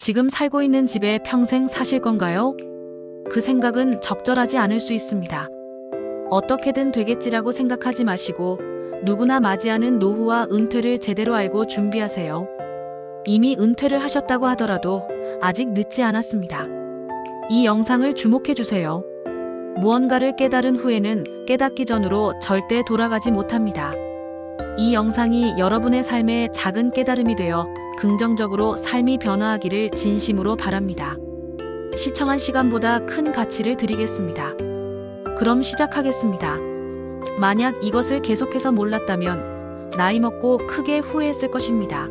지금 살고 있는 집에 평생 사실 건가요? 그 생각은 적절하지 않을 수 있습니다. 어떻게든 되겠지라고 생각하지 마시고 누구나 맞이하는 노후와 은퇴를 제대로 알고 준비하세요. 이미 은퇴를 하셨다고 하더라도 아직 늦지 않았습니다. 이 영상을 주목해주세요. 무언가를 깨달은 후에는 깨닫기 전으로 절대 돌아가지 못합니다. 이 영상이 여러분의 삶에 작은 깨달음이 되어 긍정적으로 삶이 변화하기를 진심으로 바랍니다. 시청한 시간보다 큰 가치를 드리겠습니다. 그럼 시작하겠습니다. 만약 이것을 계속해서 몰랐다면 나이 먹고 크게 후회했을 것입니다.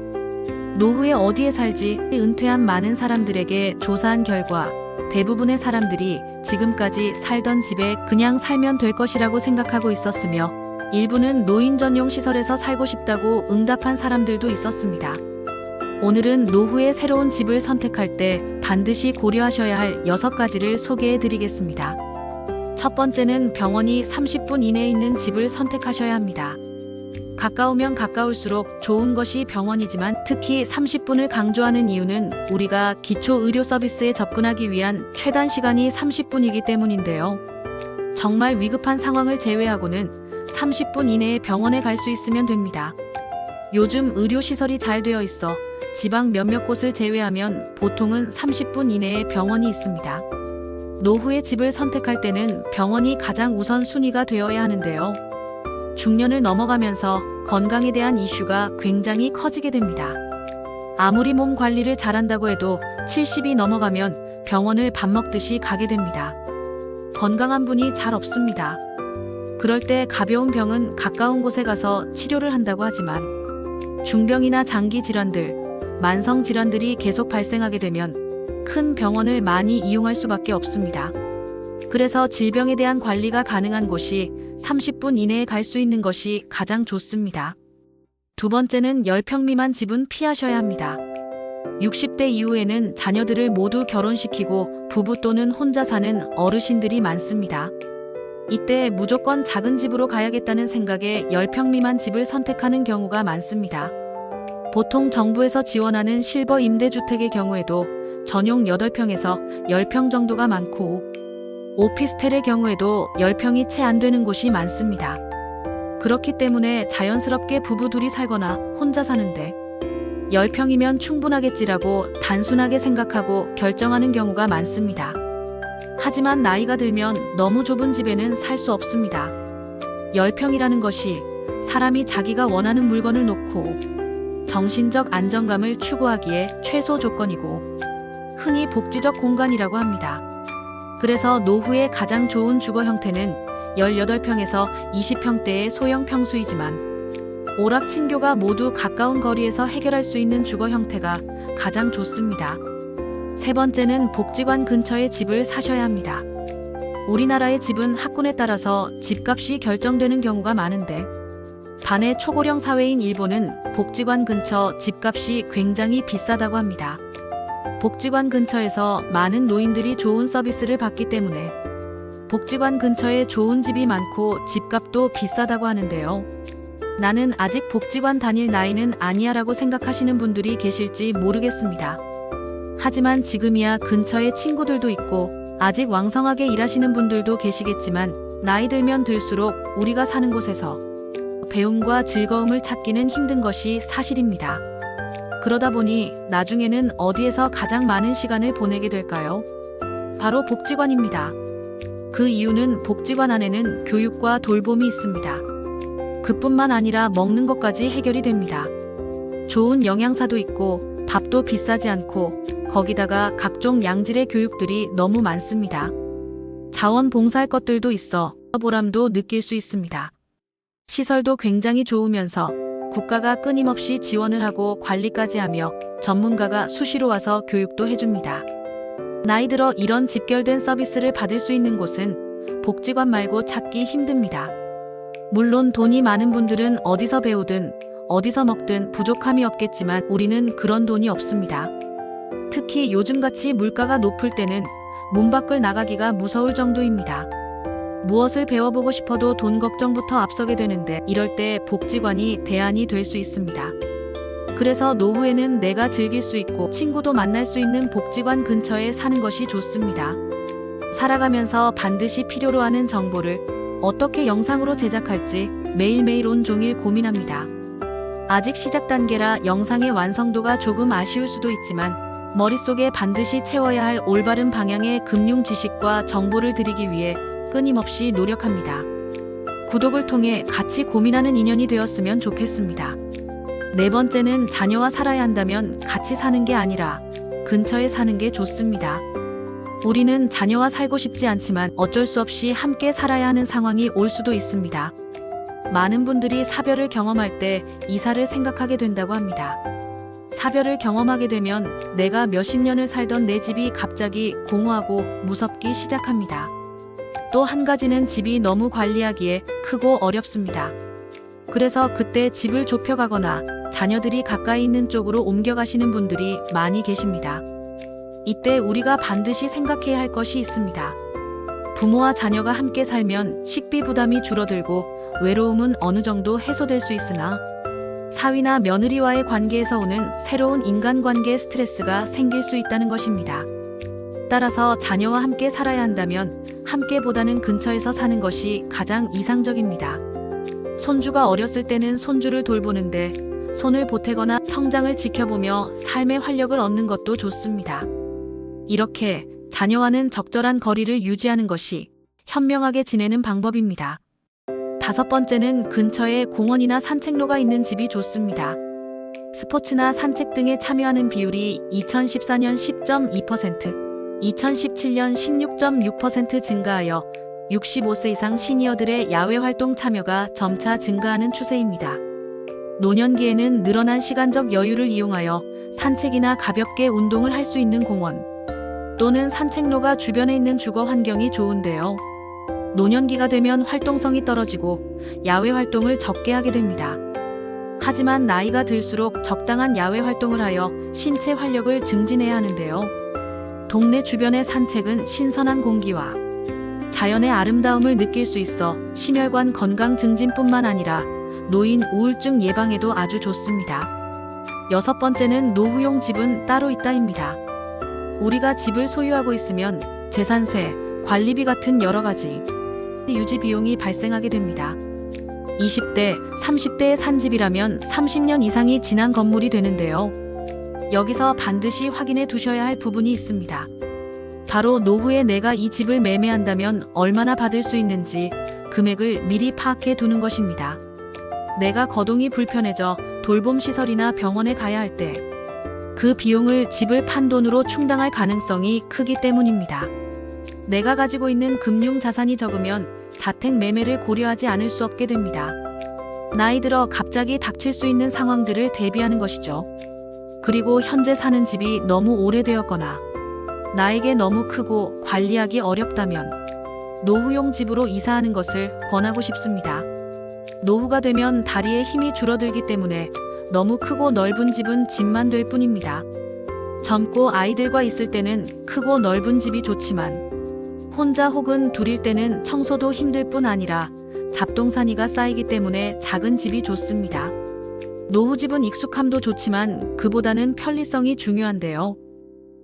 노후에 어디에 살지 은퇴한 많은 사람들에게 조사한 결과 대부분의 사람들이 지금까지 살던 집에 그냥 살면 될 것이라고 생각하고 있었으며 일부는 노인 전용 시설에서 살고 싶다고 응답한 사람들도 있었습니다. 오늘은 노후에 새로운 집을 선택할 때 반드시 고려하셔야 할 6가지를 소개해 드리겠습니다. 첫 번째는 병원이 30분 이내에 있는 집을 선택하셔야 합니다. 가까우면 가까울수록 좋은 것이 병원이지만 특히 30분을 강조하는 이유는 우리가 기초 의료 서비스에 접근하기 위한 최단 시간이 30분이기 때문인데요. 정말 위급한 상황을 제외하고는 30분 이내에 병원에 갈 수 있으면 됩니다. 요즘 의료시설이 잘 되어 있어 지방 몇몇 곳을 제외하면 보통은 30분 이내에 병원이 있습니다. 노후의 집을 선택할 때는 병원이 가장 우선순위가 되어야 하는데요. 중년을 넘어가면서 건강에 대한 이슈가 굉장히 커지게 됩니다. 아무리 몸 관리를 잘한다고 해도 70이 넘어가면 병원을 밥 먹듯이 가게 됩니다. 건강한 분이 잘 없습니다. 그럴 때 가벼운 병은 가까운 곳에 가서 치료를 한다고 하지만 중병이나 장기 질환들, 만성 질환들이 계속 발생하게 되면 큰 병원을 많이 이용할 수밖에 없습니다. 그래서 질병에 대한 관리가 가능한 곳이 30분 이내에 갈 수 있는 것이 가장 좋습니다. 두 번째는 10평 미만 집은 피하셔야 합니다. 60대 이후에는 자녀들을 모두 결혼시키고 부부 또는 혼자 사는 어르신들이 많습니다. 이때 무조건 작은 집으로 가야겠다는 생각에 10평 미만 집을 선택하는 경우가 많습니다. 보통 정부에서 지원하는 실버 임대주택의 경우에도 전용 8평에서 10평 정도가 많고 오피스텔의 경우에도 10평이 채 안 되는 곳이 많습니다. 그렇기 때문에 자연스럽게 부부 둘이 살거나 혼자 사는데 10평이면 충분하겠지라고 단순하게 생각하고 결정하는 경우가 많습니다. 하지만 나이가 들면 너무 좁은 집에는 살 수 없습니다. 10평이라는 것이 사람이 자기가 원하는 물건을 놓고 정신적 안정감을 추구하기에 최소 조건이고 흔히 복지적 공간이라고 합니다. 그래서 노후에 가장 좋은 주거 형태는 18평에서 20평대의 소형 평수이지만 오락친교가 모두 가까운 거리에서 해결할 수 있는 주거 형태가 가장 좋습니다. 세 번째는 복지관 근처에 집을 사셔야 합니다. 우리나라의 집은 학군에 따라서 집값이 결정되는 경우가 많은데 반의 초고령 사회인 일본은 복지관 근처 집값이 굉장히 비싸다고 합니다. 복지관 근처에서 많은 노인들이 좋은 서비스를 받기 때문에 복지관 근처에 좋은 집이 많고 집값도 비싸다고 하는데요. 나는 아직 복지관 다닐 나이는 아니야 라고 생각하시는 분들이 계실지 모르겠습니다. 하지만 지금이야 근처에 친구들도 있고 아직 왕성하게 일하시는 분들도 계시겠지만 나이 들면 들수록 우리가 사는 곳에서 배움과 즐거움을 찾기는 힘든 것이 사실입니다. 그러다 보니 나중에는 어디에서 가장 많은 시간을 보내게 될까요? 바로 복지관입니다. 그 이유는 복지관 안에는 교육과 돌봄이 있습니다. 그뿐만 아니라 먹는 것까지 해결이 됩니다. 좋은 영양사도 있고 밥도 비싸지 않고 거기다가 각종 양질의 교육들이 너무 많습니다. 자원봉사할 것들도 있어 보람도 느낄 수 있습니다. 시설도 굉장히 좋으면서 국가가 끊임없이 지원을 하고 관리까지 하며 전문가가 수시로 와서 교육도 해줍니다. 나이 들어 이런 집결된 서비스를 받을 수 있는 곳은 복지관 말고 찾기 힘듭니다. 물론 돈이 많은 분들은 어디서 배우든 어디서 먹든 부족함이 없겠지만 우리는 그런 돈이 없습니다. 특히 요즘같이 물가가 높을 때는 문 밖을 나가기가 무서울 정도입니다. 무엇을 배워보고 싶어도 돈 걱정부터 앞서게 되는데 이럴 때 복지관이 대안이 될 수 있습니다. 그래서 노후에는 내가 즐길 수 있고 친구도 만날 수 있는 복지관 근처에 사는 것이 좋습니다. 살아가면서 반드시 필요로 하는 정보를 어떻게 영상으로 제작할지 매일매일 온종일 고민합니다. 아직 시작 단계라 영상의 완성도가 조금 아쉬울 수도 있지만 머릿속에 반드시 채워야 할 올바른 방향의 금융 지식과 정보를 드리기 위해 끊임없이 노력합니다. 구독을 통해 같이 고민하는 인연이 되었으면 좋겠습니다. 네 번째는 자녀와 살아야 한다면 같이 사는 게 아니라 근처에 사는 게 좋습니다. 우리는 자녀와 살고 싶지 않지만 어쩔 수 없이 함께 살아야 하는 상황이 올 수도 있습니다. 많은 분들이 사별을 경험할 때 이사를 생각하게 된다고 합니다. 사별을 경험하게 되면 내가 몇십 년을 살던 내 집이 갑자기 공허하고 무섭기 시작합니다. 또 한 가지는 집이 너무 관리하기에 크고 어렵습니다. 그래서 그때 집을 좁혀가거나 자녀들이 가까이 있는 쪽으로 옮겨가시는 분들이 많이 계십니다. 이때 우리가 반드시 생각해야 할 것이 있습니다. 부모와 자녀가 함께 살면 식비 부담이 줄어들고 외로움은 어느 정도 해소될 수 있으나 사위나 며느리와의 관계에서 오는 새로운 인간관계 스트레스가 생길 수 있다는 것입니다. 따라서 자녀와 함께 살아야 한다면 함께보다는 근처에서 사는 것이 가장 이상적입니다. 손주가 어렸을 때는 손주를 돌보는데 손을 보태거나 성장을 지켜보며 삶의 활력을 얻는 것도 좋습니다. 이렇게 자녀와는 적절한 거리를 유지하는 것이 현명하게 지내는 방법입니다. 다섯 번째는 근처에 공원이나 산책로가 있는 집이 좋습니다. 스포츠나 산책 등에 참여하는 비율이 2014년 10.2%, 2017년 16.6% 증가하여 65세 이상 시니어들의 야외활동 참여가 점차 증가하는 추세입니다. 노년기에는 늘어난 시간적 여유를 이용하여 산책이나 가볍게 운동을 할 수 있는 공원 또는 산책로가 주변에 있는 주거 환경이 좋은데요. 노년기가 되면 활동성이 떨어지고 야외 활동을 적게 하게 됩니다. 하지만 나이가 들수록 적당한 야외 활동을 하여 신체 활력을 증진해야 하는데요. 동네 주변의 산책은 신선한 공기와 자연의 아름다움을 느낄 수 있어 심혈관 건강 증진뿐만 아니라 노인 우울증 예방에도 아주 좋습니다. 여섯 번째는 노후용 집은 따로 있다입니다. 우리가 집을 소유하고 있으면 재산세, 관리비 같은 여러 가지 유지 비용이 발생하게 됩니다. 20대, 30대에 산 집이라면 30년 이상이 지난 건물이 되는데요. 여기서 반드시 확인해 두셔야 할 부분이 있습니다. 바로 노후에 내가 이 집을 매매한다면 얼마나 받을 수 있는지 금액을 미리 파악해 두는 것입니다. 내가 거동이 불편해져 돌봄 시설이나 병원에 가야 할 때 그 비용을 집을 판 돈으로 충당할 가능성이 크기 때문입니다. 내가 가지고 있는 금융 자산이 적으면 자택 매매를 고려하지 않을 수 없게 됩니다. 나이 들어 갑자기 닥칠 수 있는 상황들을 대비하는 것이죠. 그리고 현재 사는 집이 너무 오래되었거나 나에게 너무 크고 관리하기 어렵다면 노후용 집으로 이사하는 것을 권하고 싶습니다. 노후가 되면 다리에 힘이 줄어들기 때문에 너무 크고 넓은 집은 집만 될 뿐입니다. 젊고 아이들과 있을 때는 크고 넓은 집이 좋지만 혼자 혹은 둘일 때는 청소도 힘들 뿐 아니라 잡동사니가 쌓이기 때문에 작은 집이 좋습니다. 노후집은 익숙함도 좋지만 그보다는 편리성이 중요한데요.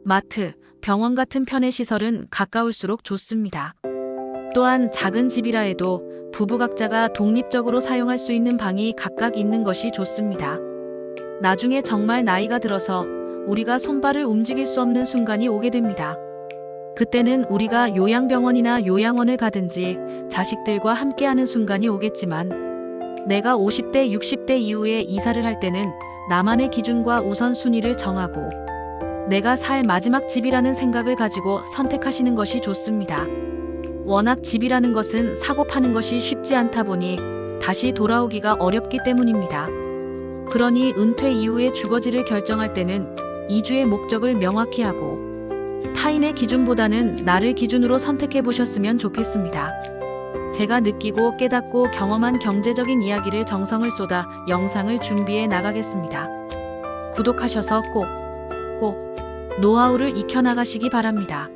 마트, 병원 같은 편의시설은 가까울수록 좋습니다. 또한 작은 집이라 해도 부부 각자가 독립적으로 사용할 수 있는 방이 각각 있는 것이 좋습니다. 나중에 정말 나이가 들어서 우리가 손발을 움직일 수 없는 순간이 오게 됩니다. 그때는 우리가 요양병원이나 요양원을 가든지 자식들과 함께하는 순간이 오겠지만 내가 50대, 60대 이후에 이사를 할 때는 나만의 기준과 우선순위를 정하고 내가 살 마지막 집이라는 생각을 가지고 선택하시는 것이 좋습니다. 워낙 집이라는 것은 사고 파는 것이 쉽지 않다 보니 다시 돌아오기가 어렵기 때문입니다. 그러니 은퇴 이후에 주거지를 결정할 때는 이주의 목적을 명확히 하고 타인의 기준보다는 나를 기준으로 선택해 보셨으면 좋겠습니다. 제가 느끼고 깨닫고 경험한 경제적인 이야기를 정성을 쏟아 영상을 준비해 나가겠습니다. 구독하셔서 꼭 노하우를 익혀나가시기 바랍니다.